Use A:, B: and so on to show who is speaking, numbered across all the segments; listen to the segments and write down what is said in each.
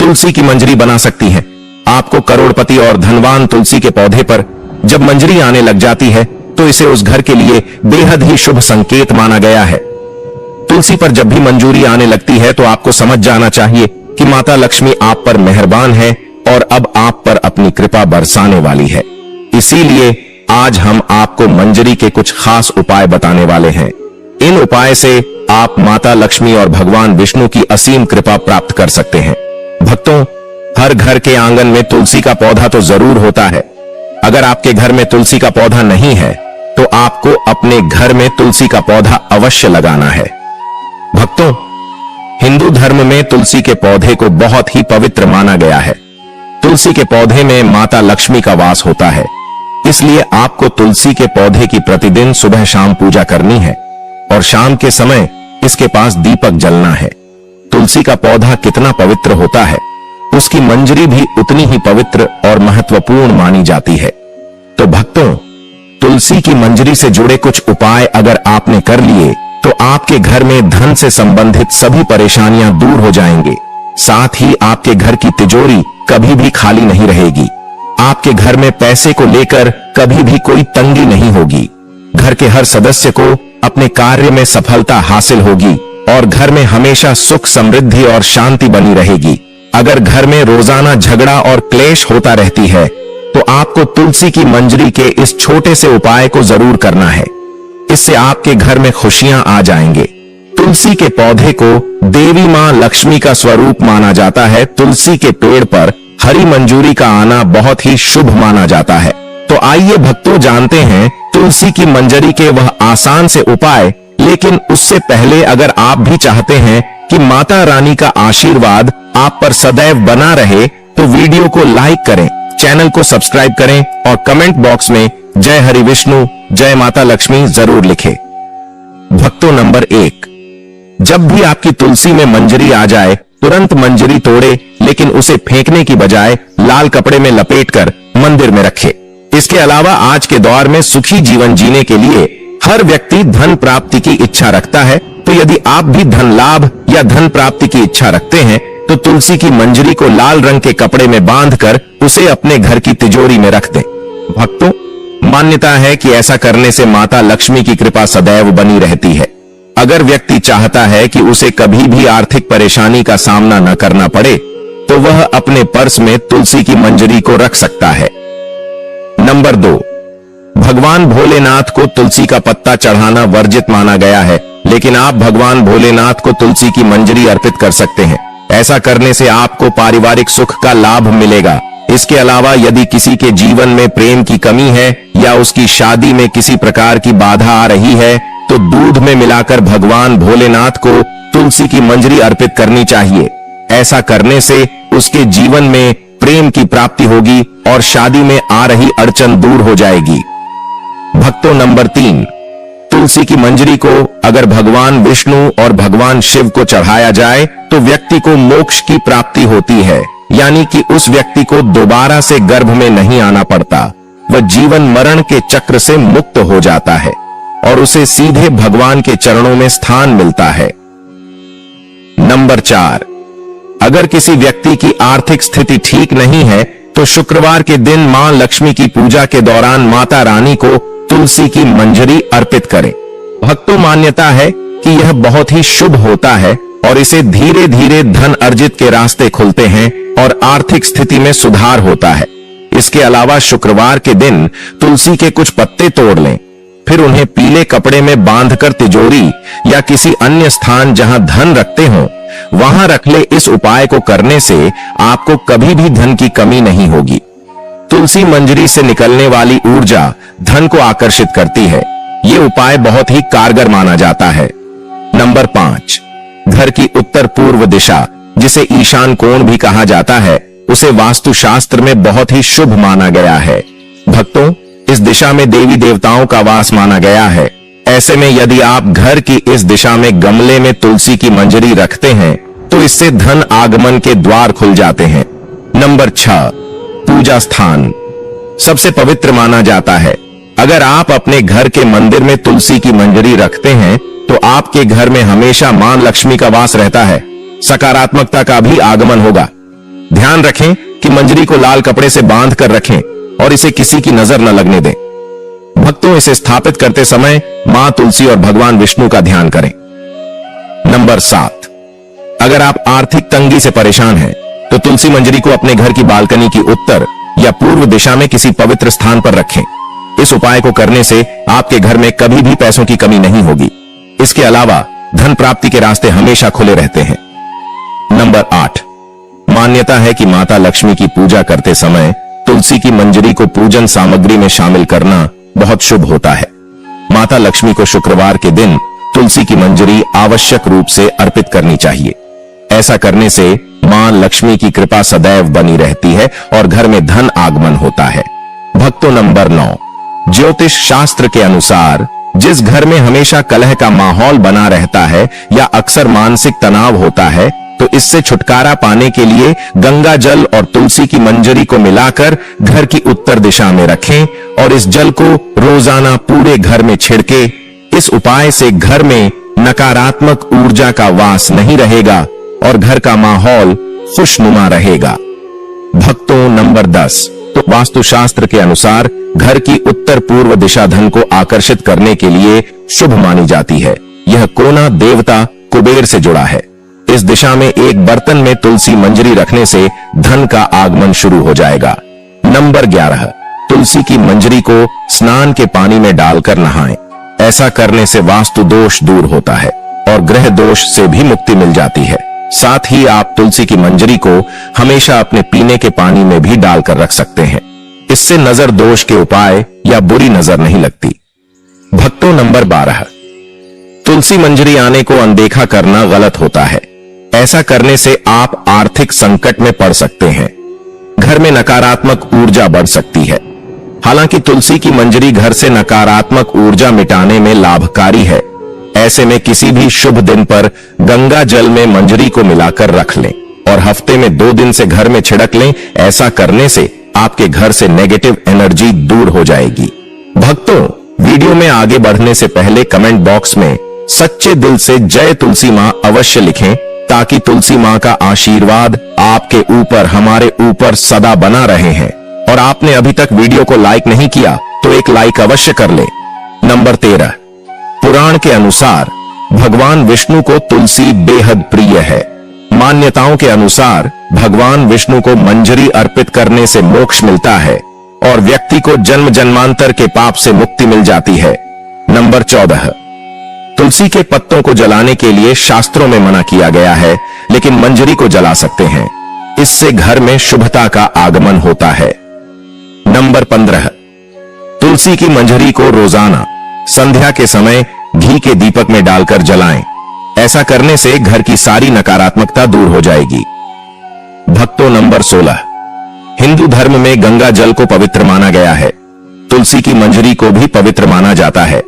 A: तुलसी की मंजरी बना सकती हैं। आपको करोड़पति और धनवान तुलसी के पौधे पर जब मंजरी आने लग जाती है तो इसे उस घर के लिए बेहद ही शुभ संकेत माना गया है। तुलसी पर जब भी मंजूरी आने लगती है तो आपको समझ जाना चाहिए कि माता लक्ष्मी आप पर मेहरबान है और अब आप पर अपनी कृपा बरसाने वाली है। इसीलिए आज हम आपको मंजरी के कुछ खास उपाय बताने वाले हैं। इन उपाय से आप माता लक्ष्मी और भगवान विष्णु की असीम कृपा प्राप्त कर सकते हैं। भक्तों, हर घर के आंगन में तुलसी का पौधा तो जरूर होता है। अगर आपके घर में तुलसी का पौधा नहीं है तो आपको अपने घर में तुलसी का पौधा अवश्य लगाना है। भक्तों, हिंदू धर्म में तुलसी के पौधे को बहुत ही पवित्र माना गया है। तुलसी के पौधे में माता लक्ष्मी का वास होता है, इसलिए आपको तुलसी के पौधे की प्रतिदिन सुबह शाम पूजा करनी है और शाम के समय इसके पास दीपक जलना है। तुलसी का पौधा कितना पवित्र होता है, उसकी मंजरी भी उतनी ही पवित्र और महत्वपूर्ण मानी जाती है। तो भक्तों, तुलसी की मंजरी से जुड़े कुछ उपाय अगर आपने कर लिए तो आपके घर में धन से संबंधित सभी परेशानियां दूर हो जाएंगे। साथ ही आपके घर की तिजोरी कभी भी खाली नहीं रहेगी। आपके घर में पैसे को लेकर कभी भी कोई तंगी नहीं होगी। घर के हर सदस्य को अपने कार्य में सफलता हासिल होगी और घर में हमेशा सुख, समृद्धि और शांति बनी रहेगी। अगर घर में रोजाना झगड़ा और क्लेश होता रहती है तो आपको तुलसी की मंजरी के इस छोटे से उपाय को जरूर करना है। इससे आपके घर में खुशियां आ जाएंगे। तुलसी के पौधे को देवी मां लक्ष्मी का स्वरूप माना जाता है। तुलसी के पेड़ पर हरी मंजूरी का आना बहुत ही शुभ माना जाता है। तो आइए भक्तों, जानते हैं तुलसी की मंजरी के वह आसान से उपाय। लेकिन उससे पहले अगर आप भी चाहते हैं कि माता रानी का आशीर्वाद आप पर सदैव बना रहे तो वीडियो को लाइक करें, चैनल को सब्सक्राइब करें और कमेंट बॉक्स में जय हरि विष्णु, जय माता लक्ष्मी जरूर लिखें। भक्तों, नंबर 1, जब भी आपकी तुलसी में मंजरी आ जाए तुरंत मंजरी तोड़े, लेकिन उसे फेंकने की बजाय लाल कपड़े में लपेटकर मंदिर में रखे। इसके अलावा आज के दौर में सुखी जीवन जीने के लिए हर व्यक्ति धन प्राप्ति की इच्छा रखता है। तो यदि आप भी धन लाभ या धन प्राप्ति की इच्छा रखते हैं तो तुलसी की मंजरी को लाल रंग के कपड़े में बांधकर उसे अपने घर की तिजोरी में रख दें। भक्तों, मान्यता है कि ऐसा करने से माता लक्ष्मी की कृपा सदैव बनी रहती है। अगर व्यक्ति चाहता है कि उसे कभी भी आर्थिक परेशानी का सामना न करना पड़े तो वह अपने पर्स में तुलसी की मंजरी को रख सकता है। नंबर 2, भगवान भोलेनाथ को तुलसी का पत्ता चढ़ाना वर्जित माना गया है, लेकिन आप भगवान भोलेनाथ को तुलसी की मंजरी अर्पित कर सकते हैं। ऐसा करने से आपको पारिवारिक सुख का लाभ मिलेगा। इसके अलावा यदि किसी के जीवन में प्रेम की कमी है या उसकी शादी में किसी प्रकार की बाधा आ रही है तो दूध में मिलाकर भगवान भोलेनाथ को तुलसी की मंजरी अर्पित करनी चाहिए। ऐसा करने से उसके जीवन में प्रेम की प्राप्ति होगी और शादी में आ रही अड़चन दूर हो जाएगी। भक्तों, नंबर 3, तुलसी की मंजरी को अगर भगवान विष्णु और भगवान शिव को चढ़ाया जाए तो व्यक्ति को मोक्ष की प्राप्ति होती है, यानी कि उस व्यक्ति को दोबारा से गर्भ में नहीं आना पड़ता। वह जीवन मरण के चक्र से मुक्त हो जाता है और उसे सीधे भगवान के चरणों में स्थान मिलता है। नंबर 4, अगर किसी व्यक्ति की आर्थिक स्थिति ठीक नहीं है तो शुक्रवार के दिन मां लक्ष्मी की पूजा के दौरान माता रानी को तुलसी की मंजरी अर्पित करें। भक्तों, मान्यता है कि यह बहुत ही शुभ होता है और इसे धीरे धीरे धन अर्जित के रास्ते खुलते हैं और आर्थिक स्थिति में सुधार होता है। इसके अलावा शुक्रवार के दिन तुलसी के कुछ पत्ते तोड़ लें, फिर उन्हें पीले कपड़े में बांधकर तिजोरी या किसी अन्य स्थान जहां धन रखते हो वहां रख ले। इस उपाय को करने से आपको कभी भी धन की कमी नहीं होगी। तुलसी मंजरी से निकलने वाली ऊर्जा धन को आकर्षित करती है। ये उपाय बहुत ही कारगर माना जाता है। नंबर 5, घर की उत्तर पूर्व दिशा, जिसे ईशान कोण भी कहा जाता है, उसे वास्तुशास्त्र में बहुत ही शुभ माना गया है। भक्तों, इस दिशा में देवी देवताओं का वास माना गया है। ऐसे में यदि आप घर की इस दिशा में गमले में तुलसी की मंजरी रखते हैं तो इससे धन आगमन के द्वार खुल जाते हैं। नंबर 6, पूजा स्थान सबसे पवित्र माना जाता है। अगर आप अपने घर के मंदिर में तुलसी की मंजरी रखते हैं तो आपके घर में हमेशा मां लक्ष्मी का वास रहता है, सकारात्मकता का भी आगमन होगा। ध्यान रखें कि मंजरी को लाल कपड़े से बांध कर रखें और इसे किसी की नजर न लगने दें। भक्तों, इसे स्थापित करते समय मां तुलसी और भगवान विष्णु का ध्यान करें। नंबर 7, अगर आप आर्थिक तंगी से परेशान हैं तो तुलसी मंजरी को अपने घर की बालकनी की उत्तर या पूर्व दिशा में किसी पवित्र स्थान पर रखें। इस उपाय को करने से आपके घर में कभी भी पैसों की कमी नहीं होगी। इसके अलावा धन प्राप्ति के रास्ते हमेशा खुले रहते हैं। नंबर 8, मान्यता है कि माता लक्ष्मी की पूजा करते समय तुलसी की मंजरी को पूजन सामग्री में शामिल करना बहुत शुभ होता है। माता लक्ष्मी को शुक्रवार के दिन तुलसी की मंजरी आवश्यक रूप से अर्पित करनी चाहिए। ऐसा करने से मां लक्ष्मी की कृपा सदैव बनी रहती है और घर में धन आगमन होता है। भक्तों, नंबर 9, ज्योतिष शास्त्र के अनुसार जिस घर में हमेशा कलह का माहौल बना रहता है या अक्सर मानसिक तनाव होता है, तो इससे छुटकारा पाने के लिए गंगा जल और तुलसी की मंजरी को मिलाकर घर की उत्तर दिशा में रखें और इस जल को रोजाना पूरे घर में छिड़के। इस उपाय से घर में नकारात्मक ऊर्जा का वास नहीं रहेगा और घर का माहौल खुशनुमा रहेगा। भक्तों, नंबर 10, तो वास्तुशास्त्र के अनुसार घर की उत्तर पूर्व दिशा धन को आकर्षित करने के लिए शुभ मानी जाती है। यह कोना देवता कुबेर से जुड़ा है। इस दिशा में एक बर्तन में तुलसी मंजरी रखने से धन का आगमन शुरू हो जाएगा। नंबर 11, तुलसी की मंजरी को स्नान के पानी में डालकर नहाएं। ऐसा करने से वास्तु दोष दूर होता है और ग्रह दोष से भी मुक्ति मिल जाती है। साथ ही आप तुलसी की मंजरी को हमेशा अपने पीने के पानी में भी डालकर रख सकते हैं। इससे नजर दोष के उपाय या बुरी नजर नहीं लगती। भक्तों, नंबर 12, तुलसी मंजरी आने को अनदेखा करना गलत होता है। ऐसा करने से आप आर्थिक संकट में पड़ सकते हैं। घर में नकारात्मक ऊर्जा बढ़ सकती है। हालांकि तुलसी की मंजरी घर से नकारात्मक ऊर्जा मिटाने में लाभकारी है। ऐसे में किसी भी शुभ दिन पर गंगा जल में मंजरी को मिलाकर रख लें और हफ्ते में 2 दिन से घर में छिड़क लें। ऐसा करने से आपके घर से नेगेटिव एनर्जी दूर हो जाएगी। भक्तों, वीडियो में आगे बढ़ने से पहले कमेंट बॉक्स में सच्चे दिल से जय तुलसी मां अवश्य लिखें, ताकि तुलसी मां का आशीर्वाद आपके ऊपर, हमारे ऊपर सदा बना रहे हैं। और आपने अभी तक वीडियो को लाइक नहीं किया तो एक लाइक अवश्य कर ले। नंबर 13, पुराण के अनुसार भगवान विष्णु को तुलसी बेहद प्रिय है। मान्यताओं के अनुसार भगवान विष्णु को मंजरी अर्पित करने से मोक्ष मिलता है और व्यक्ति को जन्म जन्मांतर के पाप से मुक्ति मिल जाती है। नंबर 14, तुलसी के पत्तों को जलाने के लिए शास्त्रों में मना किया गया है, लेकिन मंजरी को जला सकते हैं। इससे घर में शुभता का आगमन होता है। नंबर 15, तुलसी की मंजरी को रोजाना संध्या के समय घी के दीपक में डालकर जलाएं। ऐसा करने से घर की सारी नकारात्मकता दूर हो जाएगी। भक्तों, नंबर 16, हिंदू धर्म में गंगा जल को पवित्र माना गया है। तुलसी की मंजरी को भी पवित्र माना जाता है।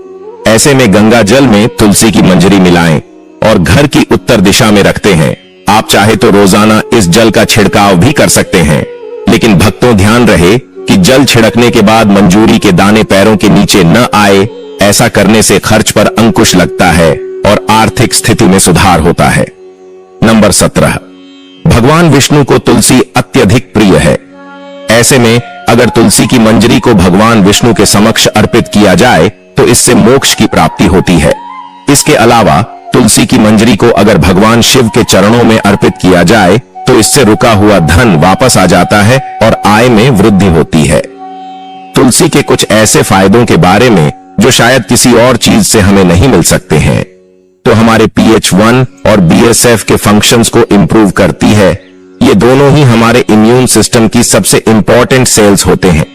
A: ऐसे में गंगा जल में तुलसी की मंजरी मिलाएं और घर की उत्तर दिशा में रखते हैं। आप चाहे तो रोजाना इस जल का छिड़काव भी कर सकते हैं, लेकिन भक्तों ध्यान रहे कि जल छिड़कने के बाद मंजूरी के दाने पैरों के नीचे न आए। ऐसा करने से खर्च पर अंकुश लगता है और आर्थिक स्थिति में सुधार होता है। नंबर 17, भगवान विष्णु को तुलसी अत्यधिक प्रिय है। ऐसे में अगर तुलसी की मंजरी को भगवान विष्णु के समक्ष अर्पित किया जाए तो इससे मोक्ष की प्राप्ति होती है। इसके अलावा तुलसी की मंजरी को अगर भगवान शिव के चरणों में अर्पित किया जाए तो इससे रुका हुआ धन वापस आ जाता है और आय में वृद्धि होती है। तुलसी के कुछ ऐसे फायदों के बारे में जो शायद किसी और चीज से हमें नहीं मिल सकते हैं, तो हमारे pH1 और BSF के फंक्शंस को इंप्रूव करती है। ये दोनों ही हमारे इम्यून सिस्टम की सबसे इंपॉर्टेंट सेल्स होते हैं,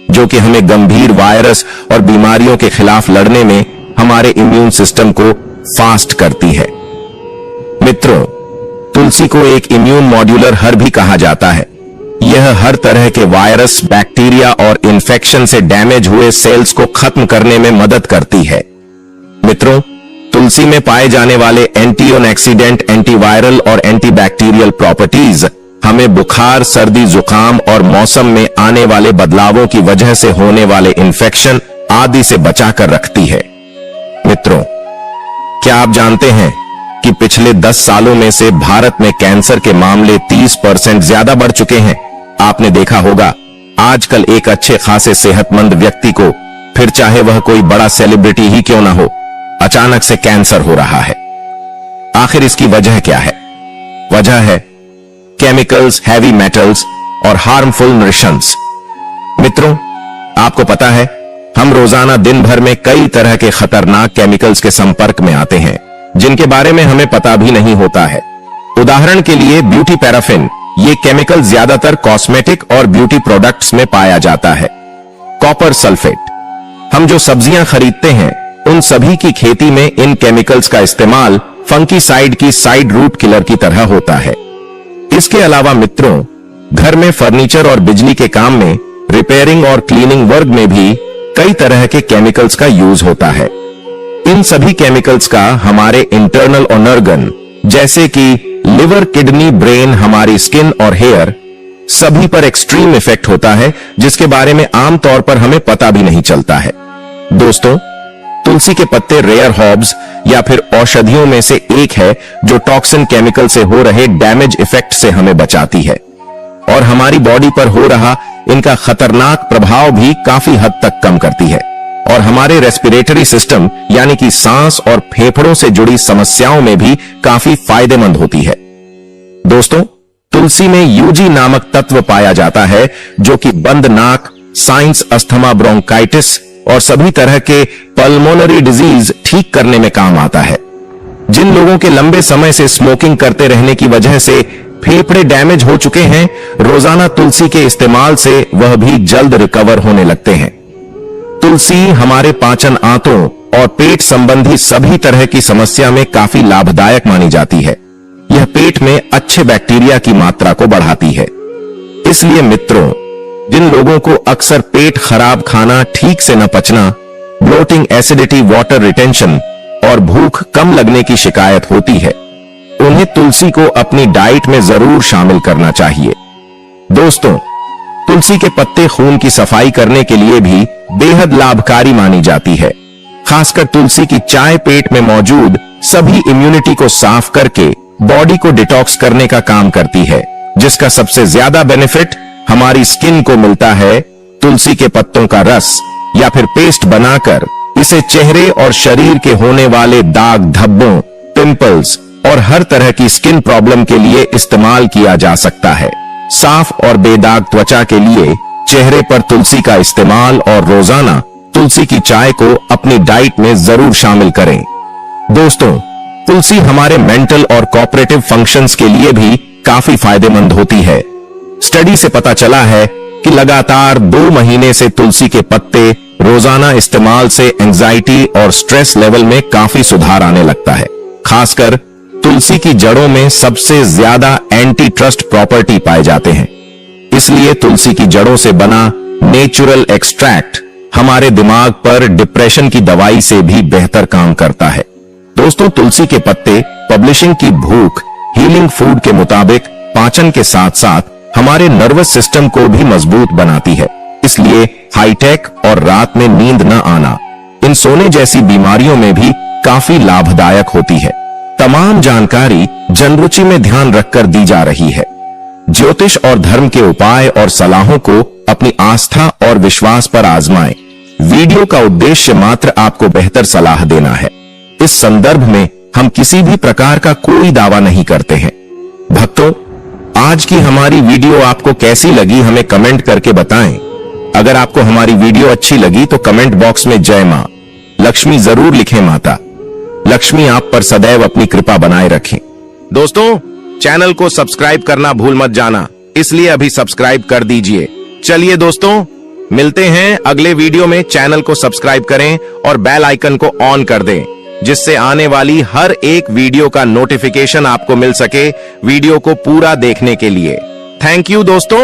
A: जो कि हमें गंभीर वायरस और बीमारियों के खिलाफ लड़ने में हमारे इम्यून सिस्टम को फास्ट करती है। मित्रों, तुलसी को एक इम्यून मॉड्यूलर हर्ब भी कहा जाता है। यह हर तरह के वायरस, बैक्टीरिया और इन्फेक्शन से डैमेज हुए सेल्स को खत्म करने में मदद करती है। मित्रों, तुलसी में पाए जाने एंटी एंटीऑक्सीडेंट, एंटीवायरल और एंटीबैक्टीरियल प्रॉपर्टीज हमें बुखार, सर्दी, जुकाम और मौसम में आने वाले बदलावों की वजह से होने वाले इन्फेक्शन आदि से बचाकर रखती है। मित्रों, क्या आप जानते हैं कि पिछले 10 सालों में से भारत में कैंसर के मामले 30% ज्यादा बढ़ चुके हैं। आपने देखा होगा आजकल एक अच्छे खासे सेहतमंद व्यक्ति को, फिर चाहे वह कोई बड़ा सेलिब्रिटी ही क्यों ना हो, अचानक से कैंसर हो रहा है। आखिर इसकी वजह क्या है? वजह है केमिकल्स, हैवी मेटल्स और हार्मफुल न्यूट्रिशंस। मित्रों, आपको पता है हम रोजाना दिन भर में कई तरह के खतरनाक केमिकल्स के संपर्क में आते हैं जिनके बारे में हमें पता भी नहीं होता है। उदाहरण के लिए ब्यूटी पैराफिन, ये केमिकल ज्यादातर कॉस्मेटिक और ब्यूटी प्रोडक्ट्स में पाया जाता है। कॉपर सल्फेट, हम जो सब्जियां खरीदते हैं उन सभी की खेती में इन केमिकल्स का इस्तेमाल फंकीसाइड की साइड रूट किलर की तरह होता है। इसके अलावा मित्रों, घर में फर्नीचर और बिजली के काम में, रिपेयरिंग और क्लीनिंग वर्क में भी कई तरह के केमिकल्स का यूज होता है। इन सभी केमिकल्स का हमारे इंटरनल ऑर्गन जैसे कि लिवर, किडनी, ब्रेन, हमारी स्किन और हेयर सभी पर एक्सट्रीम इफेक्ट होता है, जिसके बारे में आमतौर पर हमें पता भी नहीं चलता है। दोस्तों, तुलसी के पत्ते रेयर हर्ब्स या फिर औषधियों में से एक है जो टॉक्सिन केमिकल से हो रहे डैमेज इफेक्ट से हमें बचाती है और हमारी बॉडी पर हो रहा इनका खतरनाक प्रभाव भी काफी हद तक कम करती है और हमारे रेस्पिरेटरी सिस्टम यानी कि सांस और फेफड़ों से जुड़ी समस्याओं में भी काफी फायदेमंद होती है। दोस्तों, तुलसी में यूजी नामक तत्व पाया जाता है जो कि बंद नाक, साइनस, अस्थमा, ब्रोंकाइटिस और सभी तरह के पल्मोनरी डिजीज ठीक करने में काम आता है। जिन लोगों के लंबे समय से स्मोकिंग करते रहने की वजह से फेफड़े डैमेज हो चुके हैं, रोजाना तुलसी के इस्तेमाल से वह भी जल्द रिकवर होने लगते हैं। तुलसी हमारे पाचन, आंतों और पेट संबंधी सभी तरह की समस्या में काफी लाभदायक मानी जाती है। यह पेट में अच्छे बैक्टीरिया की मात्रा को बढ़ाती है। इसलिए मित्रों, जिन लोगों को अक्सर पेट खराब, खाना ठीक से न पचना, ब्लोटिंग, एसिडिटी, वाटर रिटेंशन और भूख कम लगने की शिकायत होती है, उन्हें तुलसी को अपनी डाइट में जरूर शामिल करना चाहिए। दोस्तों, तुलसी के पत्ते खून की सफाई करने के लिए भी बेहद लाभकारी मानी जाती है। खासकर तुलसी की चाय पेट में मौजूद सभी इम्यूनिटी को साफ करके बॉडी को डिटॉक्स करने का काम करती है, जिसका सबसे ज्यादा बेनिफिट हमारी स्किन को मिलता है। तुलसी के पत्तों का रस या फिर पेस्ट बनाकर इसे चेहरे और शरीर के होने वाले दाग, धब्बों, पिंपल्स और हर तरह की स्किन प्रॉब्लम के लिए इस्तेमाल किया जा सकता है। साफ और बेदाग त्वचा के लिए चेहरे पर तुलसी का इस्तेमाल और रोजाना तुलसी की चाय को अपनी डाइट में जरूर शामिल करें। दोस्तों, तुलसी हमारे मेंटल और कोऑपरेटिव फंक्शंस के लिए भी काफी फायदेमंद होती है। स्टडी से पता चला है कि लगातार 2 महीने से तुलसी के पत्ते रोजाना इस्तेमाल से एंजाइटी और स्ट्रेस लेवल में काफी सुधार आने लगता है। खासकर तुलसी की जड़ों में सबसे ज्यादा एंटी ट्रस्ट प्रॉपर्टी पाए जाते हैं। इसलिए तुलसी की जड़ों से बना नेचुरल एक्सट्रैक्ट हमारे दिमाग पर डिप्रेशन की दवाई से भी बेहतर काम करता है। दोस्तों, तुलसी के पत्ते पब्लिशिंग की भूख, हीलिंग फूड के मुताबिक पाचन के साथ साथ हमारे नर्वस सिस्टम को भी मजबूत बनाती है। इसलिए हाईटेक और रात में नींद न आना, इन सोने जैसी बीमारियों में भी काफी लाभदायक होती है। तमाम जानकारी जनरुचि में ध्यान रखकर दी जा रही है। ज्योतिष और धर्म के उपाय और सलाहों को अपनी आस्था और विश्वास पर आजमाएं। वीडियो का उद्देश्य मात्र आपको बेहतर सलाह देना है। इस संदर्भ में हम किसी भी प्रकार का कोई दावा नहीं करते हैं। भक्तों, आज की हमारी वीडियो आपको कैसी लगी हमें कमेंट करके बताएं। अगर आपको हमारी वीडियो अच्छी लगी तो कमेंट बॉक्स में जय मां लक्ष्मी जरूर लिखें। माता लक्ष्मी आप पर सदैव अपनी कृपा बनाए रखें। दोस्तों, चैनल को सब्सक्राइब करना भूल मत जाना, इसलिए अभी सब्सक्राइब कर दीजिए। चलिए दोस्तों, मिलते हैं अगले वीडियो में। चैनल को सब्सक्राइब करें और बेल आइकन को ऑन कर दें, जिससे आने वाली हर एक वीडियो का नोटिफिकेशन आपको मिल सके। वीडियो को पूरा देखने के लिए थैंक यू दोस्तों।